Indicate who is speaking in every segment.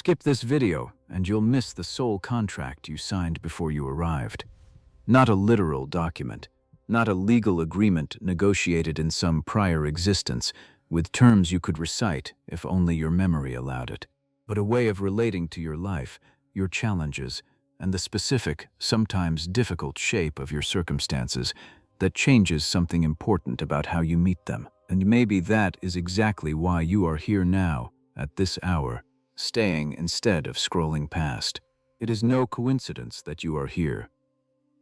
Speaker 1: Skip this video and you'll miss the soul contract you signed before you arrived. Not a literal document, not a legal agreement negotiated in some prior existence with terms you could recite if only your memory allowed it, but a way of relating to your life, your challenges, and the specific, sometimes difficult shape of your circumstances that changes something important about how you meet them. And maybe that is exactly why you are here now, at this hour, staying instead of scrolling past. It is no coincidence that you are here.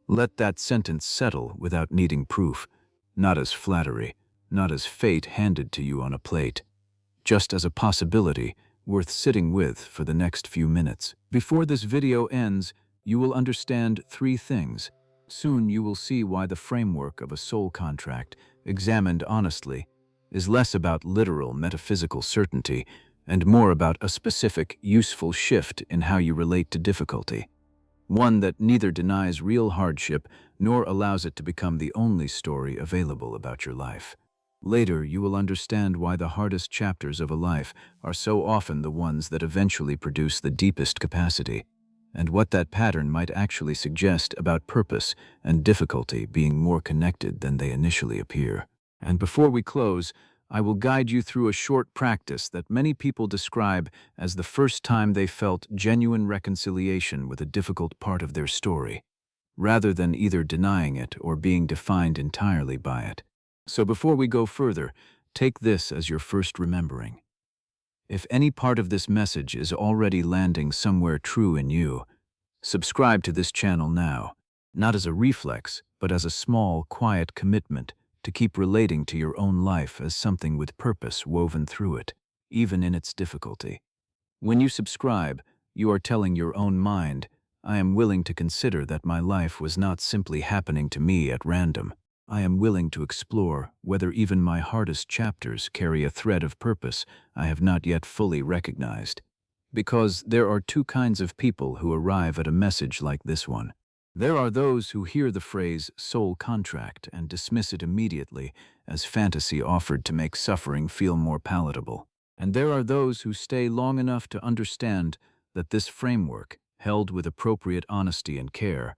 Speaker 1: Let that sentence settle without needing proof, not as flattery, not as fate handed to you on a plate, just as a possibility worth sitting with for the next few minutes. Before this video ends, you will understand 3 things. Soon you will see why the framework of a soul contract, examined honestly, is less about literal metaphysical certainty and more about a specific, useful shift in how you relate to difficulty. One that neither denies real hardship nor allows it to become the only story available about your life. Later, you will understand why the hardest chapters of a life are so often the ones that eventually produce the deepest capacity, and what that pattern might actually suggest about purpose and difficulty being more connected than they initially appear. And before we close, I will guide you through a short practice that many people describe as the first time they felt genuine reconciliation with a difficult part of their story, rather than either denying it or being defined entirely by it. So before we go further, take this as your first remembering. If any part of this message is already landing somewhere true in you, subscribe to this channel now, not as a reflex, but as a small, quiet commitment to keep relating to your own life as something with purpose woven through it, even in its difficulty. When you subscribe, you are telling your own mind, I am willing to consider that my life was not simply happening to me at random. I am willing to explore whether even my hardest chapters carry a thread of purpose I have not yet fully recognized. Because there are 2 kinds of people who arrive at a message like this one. There are those who hear the phrase soul contract and dismiss it immediately as fantasy offered to make suffering feel more palatable. And there are those who stay long enough to understand that this framework, held with appropriate honesty and care,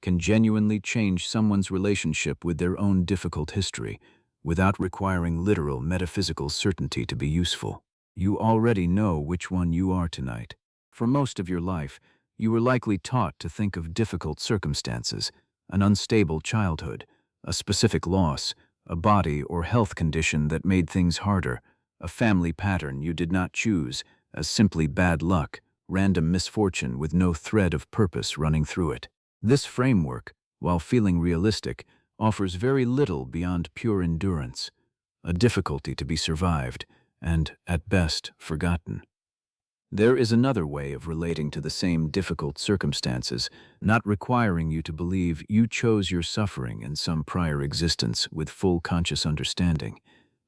Speaker 1: can genuinely change someone's relationship with their own difficult history without requiring literal metaphysical certainty to be useful. You already know which one you are tonight. For most of your life, you were likely taught to think of difficult circumstances, an unstable childhood, a specific loss, a body or health condition that made things harder, a family pattern you did not choose, as simply bad luck, random misfortune with no thread of purpose running through it. This framework, while feeling realistic, offers very little beyond pure endurance, a difficulty to be survived, and, at best, forgotten. There is another way of relating to the same difficult circumstances, not requiring you to believe you chose your suffering in some prior existence with full conscious understanding,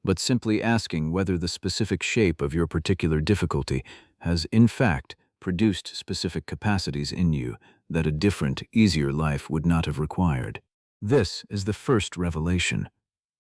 Speaker 1: but simply asking whether the specific shape of your particular difficulty has, in fact, produced specific capacities in you that a different, easier life would not have required. This is the first revelation.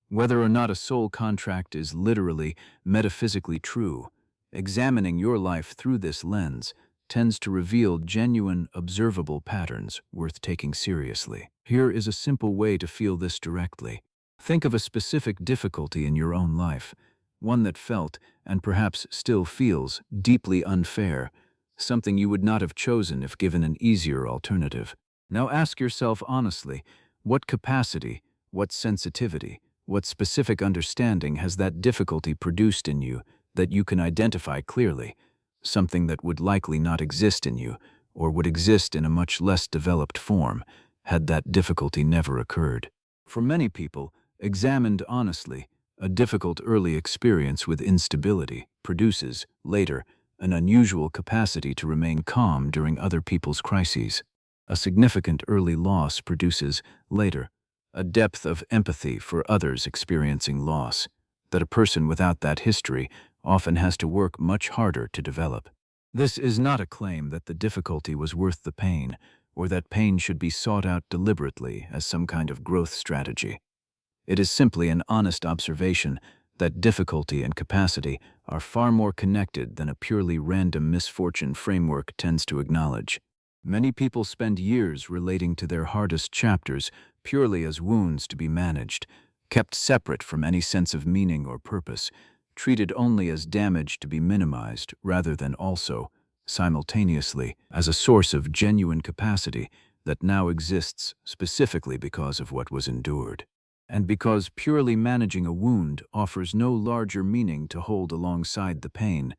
Speaker 1: Whether or not a soul contract is literally, metaphysically true, examining your life through this lens tends to reveal genuine, observable patterns worth taking seriously. Here is a simple way to feel this directly. Think of a specific difficulty in your own life, one that felt, and perhaps still feels, deeply unfair, something you would not have chosen if given an easier alternative. Now ask yourself honestly, what capacity, what sensitivity, what specific understanding has that difficulty produced in you that you can identify clearly, something that would likely not exist in you, or would exist in a much less developed form, had that difficulty never occurred. For many people, examined honestly, a difficult early experience with instability produces, later, an unusual capacity to remain calm during other people's crises. A significant early loss produces, later, a depth of empathy for others experiencing loss that a person without that history often has to work much harder to develop. This is not a claim that the difficulty was worth the pain, or that pain should be sought out deliberately as some kind of growth strategy. It is simply an honest observation that difficulty and capacity are far more connected than a purely random misfortune framework tends to acknowledge. Many people spend years relating to their hardest chapters purely as wounds to be managed, kept separate from any sense of meaning or purpose, treated only as damage to be minimized rather than also, simultaneously, as a source of genuine capacity that now exists specifically because of what was endured. And because purely managing a wound offers no larger meaning to hold alongside the pain,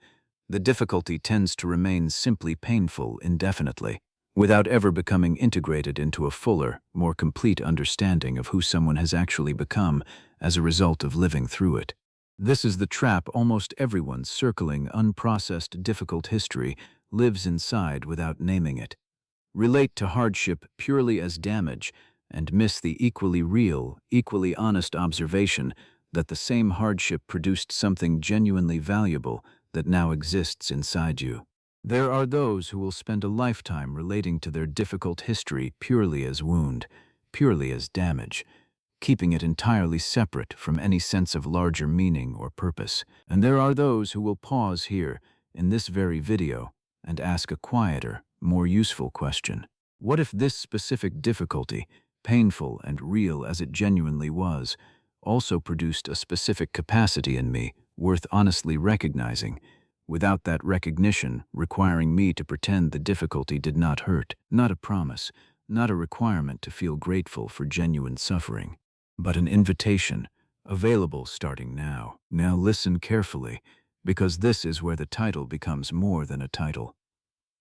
Speaker 1: the difficulty tends to remain simply painful indefinitely, without ever becoming integrated into a fuller, more complete understanding of who someone has actually become as a result of living through it. This is the trap almost everyone circling unprocessed difficult history lives inside without naming it. Relate to hardship purely as damage and miss the equally real, equally honest observation that the same hardship produced something genuinely valuable that now exists inside you. There are those who will spend a lifetime relating to their difficult history purely as wound, purely as damage, keeping it entirely separate from any sense of larger meaning or purpose. And there are those who will pause here, in this very video, and ask a quieter, more useful question. What if this specific difficulty, painful and real as it genuinely was, also produced a specific capacity in me worth honestly recognizing, without that recognition requiring me to pretend the difficulty did not hurt, not a promise, not a requirement to feel grateful for genuine suffering, but an invitation, available starting now. Now listen carefully, because this is where the title becomes more than a title.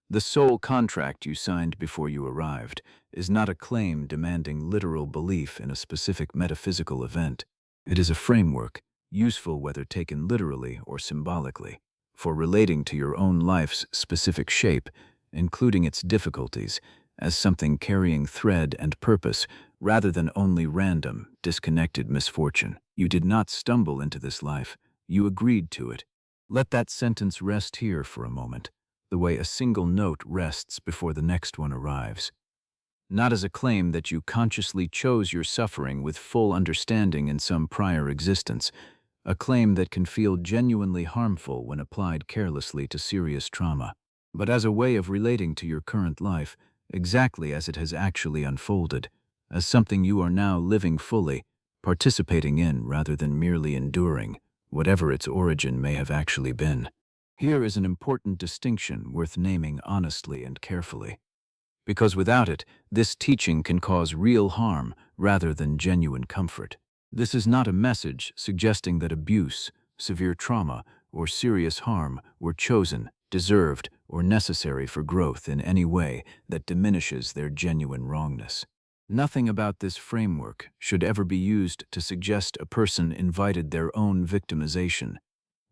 Speaker 1: The soul contract you signed before you arrived is not a claim demanding literal belief in a specific metaphysical event. It is a framework, useful whether taken literally or symbolically, for relating to your own life's specific shape, including its difficulties, as something carrying thread and purpose rather than only random, disconnected misfortune. You did not stumble into this life. You agreed to it. Let that sentence rest here for a moment, the way a single note rests before the next one arrives. Not as a claim that you consciously chose your suffering with full understanding in some prior existence, a claim that can feel genuinely harmful when applied carelessly to serious trauma, but as a way of relating to your current life, exactly as it has actually unfolded, as something you are now living fully, participating in rather than merely enduring, whatever its origin may have actually been. Here is an important distinction worth naming honestly and carefully, because without it, this teaching can cause real harm rather than genuine comfort. This is not a message suggesting that abuse, severe trauma, or serious harm were chosen, deserved, or necessary for growth in any way that diminishes their genuine wrongness. Nothing about this framework should ever be used to suggest a person invited their own victimization,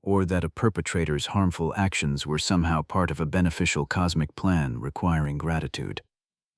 Speaker 1: or that a perpetrator's harmful actions were somehow part of a beneficial cosmic plan requiring gratitude.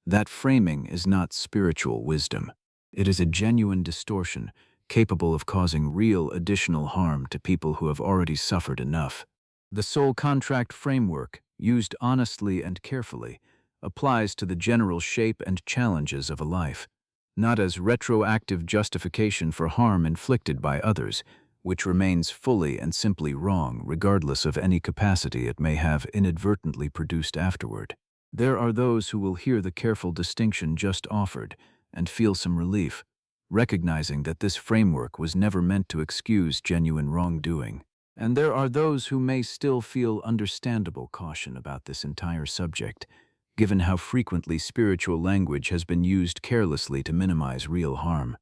Speaker 1: That framing is not spiritual wisdom. It is a genuine distortion capable of causing real additional harm to people who have already suffered enough. The soul contract framework, used honestly and carefully, applies to the general shape and challenges of a life, not as retroactive justification for harm inflicted by others, which remains fully and simply wrong regardless of any capacity it may have inadvertently produced afterward. There are those who will hear the careful distinction just offered and feel some relief, recognizing that this framework was never meant to excuse genuine wrongdoing. And there are those who may still feel understandable caution about this entire subject, given how frequently spiritual language has been used carelessly to minimize real harm.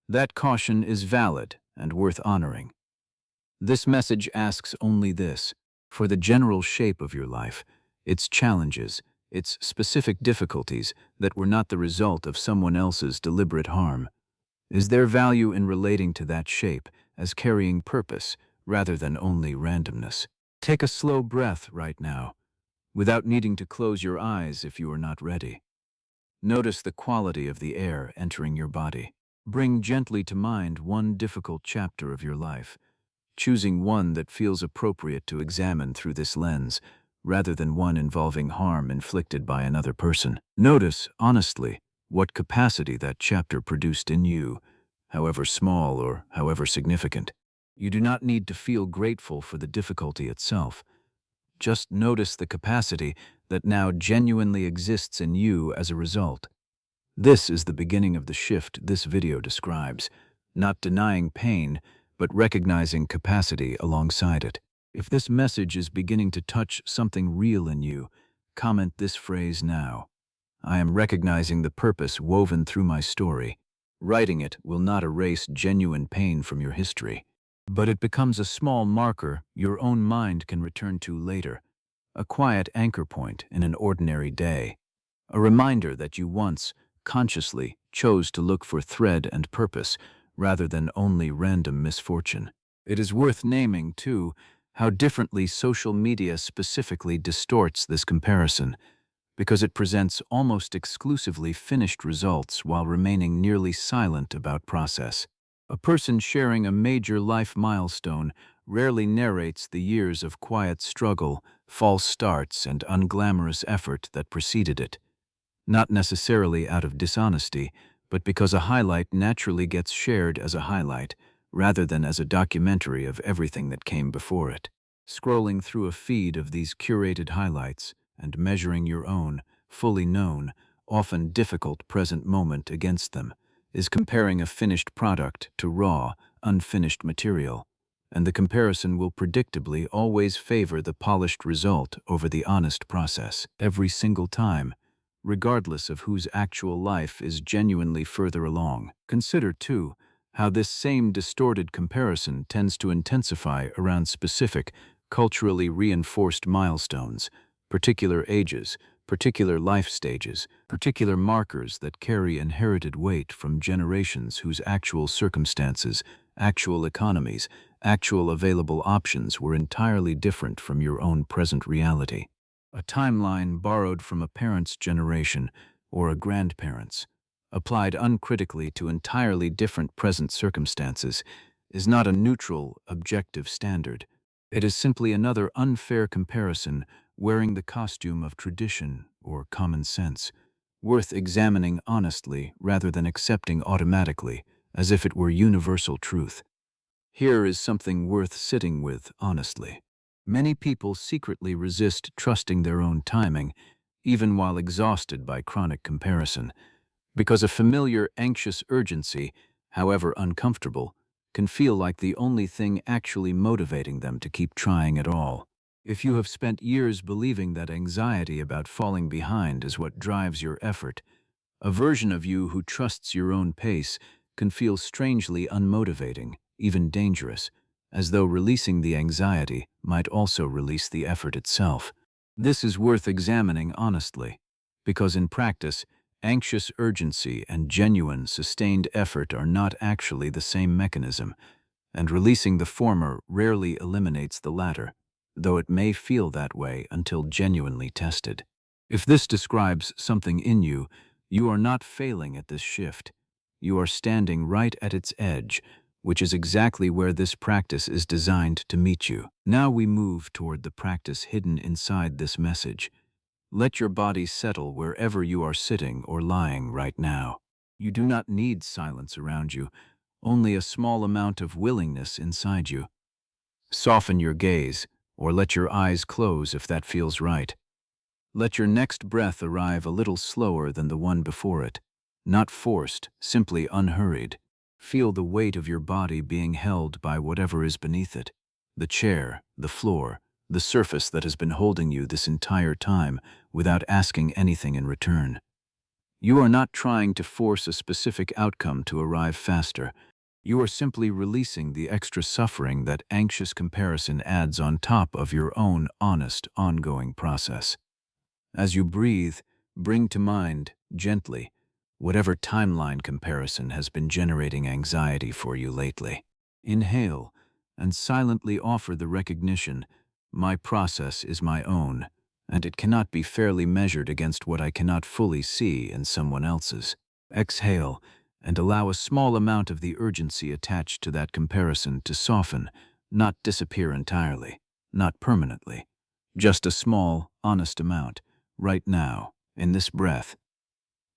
Speaker 1: That caution is valid and worth honoring. This message asks only this: for the general shape of your life, its challenges, its specific difficulties that were not the result of someone else's deliberate harm, is there value in relating to that shape as carrying purpose rather than only randomness? Take a slow breath right now, without needing to close your eyes if you are not ready. Notice the quality of the air entering your body. Bring gently to mind one difficult chapter of your life, choosing one that feels appropriate to examine through this lens, rather than one involving harm inflicted by another person. Notice, honestly, what capacity that chapter produced in you, however small or however significant. You do not need to feel grateful for the difficulty itself. Just notice the capacity that now genuinely exists in you as a result. This is the beginning of the shift this video describes, not denying pain, but recognizing capacity alongside it. If this message is beginning to touch something real in you, comment this phrase now. I am recognizing the purpose woven through my story. Writing it will not erase genuine pain from your history, but it becomes a small marker your own mind can return to later, a quiet anchor point in an ordinary day, a reminder that you once, consciously, chose to look for thread and purpose rather than only random misfortune. It is worth naming, too, how differently social media specifically distorts this comparison, because it presents almost exclusively finished results while remaining nearly silent about process. A person sharing a major life milestone rarely narrates the years of quiet struggle, false starts, and unglamorous effort that preceded it. Not necessarily out of dishonesty, but because a highlight naturally gets shared as a highlight, rather than as a documentary of everything that came before it. Scrolling through a feed of these curated highlights and measuring your own, fully known, often difficult present moment against them is comparing a finished product to raw, unfinished material, and the comparison will predictably always favor the polished result over the honest process every single time, regardless of whose actual life is genuinely further along. Consider, too, how this same distorted comparison tends to intensify around specific, culturally reinforced milestones, particular ages, particular life stages, particular markers that carry inherited weight from generations whose actual circumstances, actual economies, actual available options were entirely different from your own present reality. A timeline borrowed from a parent's generation or a grandparent's, applied uncritically to entirely different present circumstances, is not a neutral, objective standard. It is simply another unfair comparison wearing the costume of tradition or common sense, worth examining honestly rather than accepting automatically as if it were universal truth. Here is something worth sitting with honestly. Many people secretly resist trusting their own timing, even while exhausted by chronic comparison, because a familiar anxious urgency, however uncomfortable, can feel like the only thing actually motivating them to keep trying at all. If you have spent years believing that anxiety about falling behind is what drives your effort, a version of you who trusts your own pace can feel strangely unmotivating, even dangerous, as though releasing the anxiety might also release the effort itself. This is worth examining honestly, because in practice, anxious urgency and genuine, sustained effort are not actually the same mechanism, and releasing the former rarely eliminates the latter, though it may feel that way until genuinely tested. If this describes something in you, you are not failing at this shift. You are standing right at its edge, which is exactly where this practice is designed to meet you. Now we move toward the practice hidden inside this message. Let your body settle wherever you are sitting or lying right now. You do not need silence around you, only a small amount of willingness inside you. Soften your gaze, or let your eyes close if that feels right. Let your next breath arrive a little slower than the one before it, not forced, simply unhurried. Feel the weight of your body being held by whatever is beneath it, the chair, the floor, the surface that has been holding you this entire time without asking anything in return. You are not trying to force a specific outcome to arrive faster. You are simply releasing the extra suffering that anxious comparison adds on top of your own honest, ongoing process. As you breathe, bring to mind, gently, whatever timeline comparison has been generating anxiety for you lately. Inhale and silently offer the recognition, my process is my own, and it cannot be fairly measured against what I cannot fully see in someone else's. Exhale and allow a small amount of the urgency attached to that comparison to soften, not disappear entirely, not permanently, just a small, honest amount. Right now, in this breath.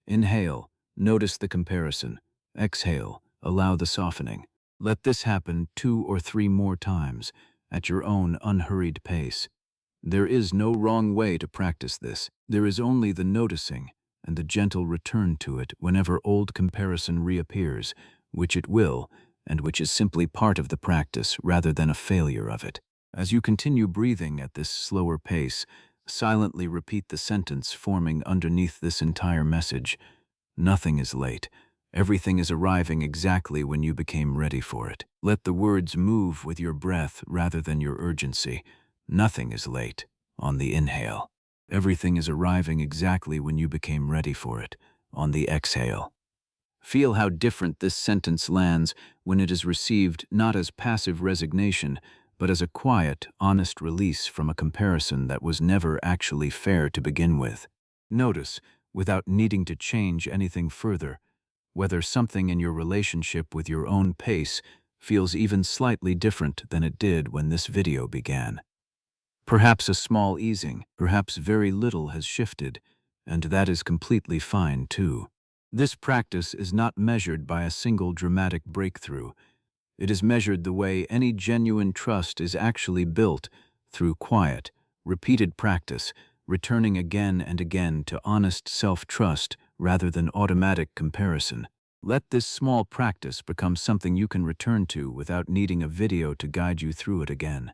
Speaker 1: Inhale, notice the comparison. Exhale, allow the softening. Let this happen 2 or 3 more times at your own unhurried pace. There is no wrong way to practice this. There is only the noticing and the gentle return to it whenever old comparison reappears, which it will, and which is simply part of the practice rather than a failure of it. As you continue breathing at this slower pace, silently repeat the sentence forming underneath this entire message. Nothing is late. Everything is arriving exactly when you became ready for it. Let the words move with your breath rather than your urgency. Nothing is late. On the inhale. Everything is arriving exactly when you became ready for it. On the exhale. Feel how different this sentence lands when it is received not as passive resignation, but as a quiet, honest release from a comparison that was never actually fair to begin with. Notice, without needing to change anything further, whether something in your relationship with your own pace feels even slightly different than it did when this video began. Perhaps a small easing, perhaps very little has shifted, and that is completely fine too. This practice is not measured by a single dramatic breakthrough. It is measured the way any genuine trust is actually built, through quiet, repeated practice, returning again and again to honest self-trust rather than automatic comparison. Let this small practice become something you can return to without needing a video to guide you through it again.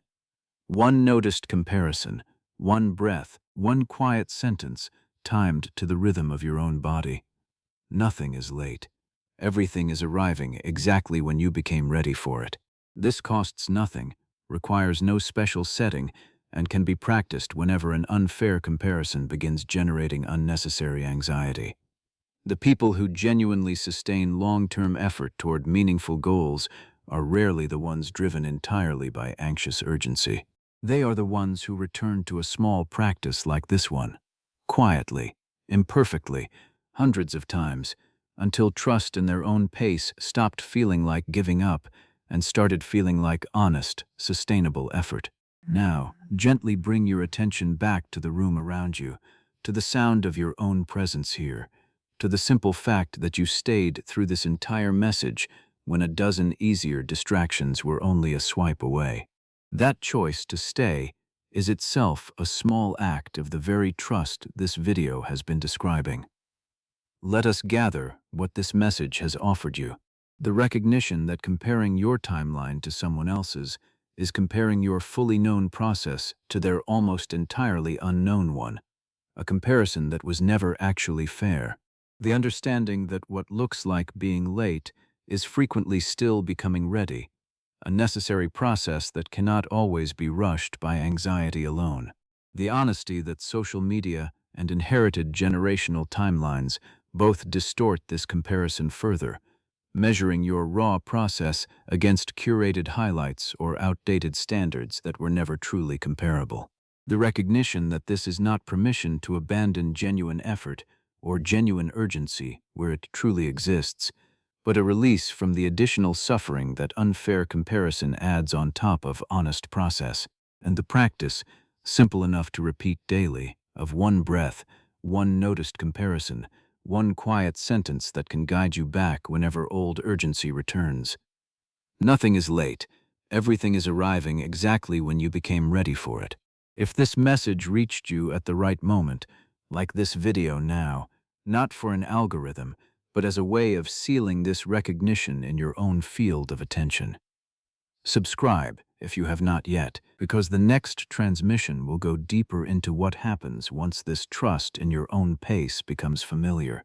Speaker 1: One noticed comparison, one breath, one quiet sentence, timed to the rhythm of your own body. Nothing is late. Everything is arriving exactly when you became ready for it. This costs nothing, requires no special setting, and can be practiced whenever an unfair comparison begins generating unnecessary anxiety. The people who genuinely sustain long-term effort toward meaningful goals are rarely the ones driven entirely by anxious urgency. They are the ones who return to a small practice like this one, quietly, imperfectly, hundreds of times, until trust in their own pace stopped feeling like giving up and started feeling like honest, sustainable effort. Now, gently bring your attention back to the room around you, to the sound of your own presence here, to the simple fact that you stayed through this entire message when a dozen easier distractions were only a swipe away. That choice to stay is itself a small act of the very trust this video has been describing. Let us gather what this message has offered you. The recognition that comparing your timeline to someone else's is comparing your fully known process to their almost entirely unknown one, a comparison that was never actually fair. The understanding that what looks like being late is frequently still becoming ready, a necessary process that cannot always be rushed by anxiety alone. The honesty that social media and inherited generational timelines both distort this comparison further, measuring your raw process against curated highlights or outdated standards that were never truly comparable. The recognition that this is not permission to abandon genuine effort or genuine urgency where it truly exists, but a release from the additional suffering that unfair comparison adds on top of honest process, and the practice, simple enough to repeat daily, of one breath, one noticed comparison, one quiet sentence that can guide you back whenever old urgency returns. Nothing is late. Everything is arriving exactly when you became ready for it. If this message reached you at the right moment, like this video now, not for an algorithm, but as a way of sealing this recognition in your own field of attention. Subscribe if you have not yet, because the next transmission will go deeper into what happens once this trust in your own pace becomes familiar.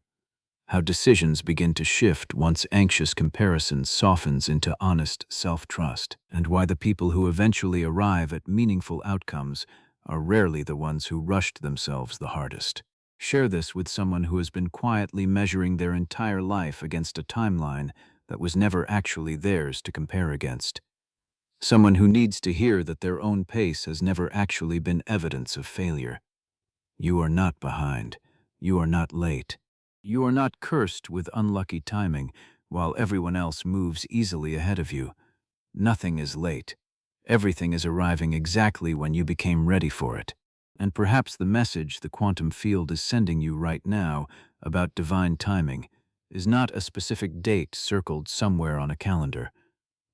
Speaker 1: How decisions begin to shift once anxious comparison softens into honest self-trust, and why the people who eventually arrive at meaningful outcomes are rarely the ones who rushed themselves the hardest. Share this with someone who has been quietly measuring their entire life against a timeline that was never actually theirs to compare against. Someone who needs to hear that their own pace has never actually been evidence of failure. You are not behind. You are not late. You are not cursed with unlucky timing while everyone else moves easily ahead of you. Nothing is late. Everything is arriving exactly when you became ready for it. And perhaps the message the quantum field is sending you right now about divine timing is not a specific date circled somewhere on a calendar,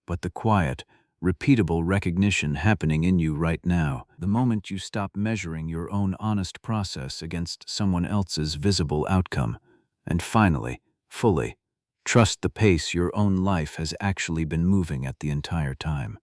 Speaker 1: but the quiet, repeatable recognition happening in you right now, the moment you stop measuring your own honest process against someone else's visible outcome, and finally, fully, trust the pace your own life has actually been moving at the entire time.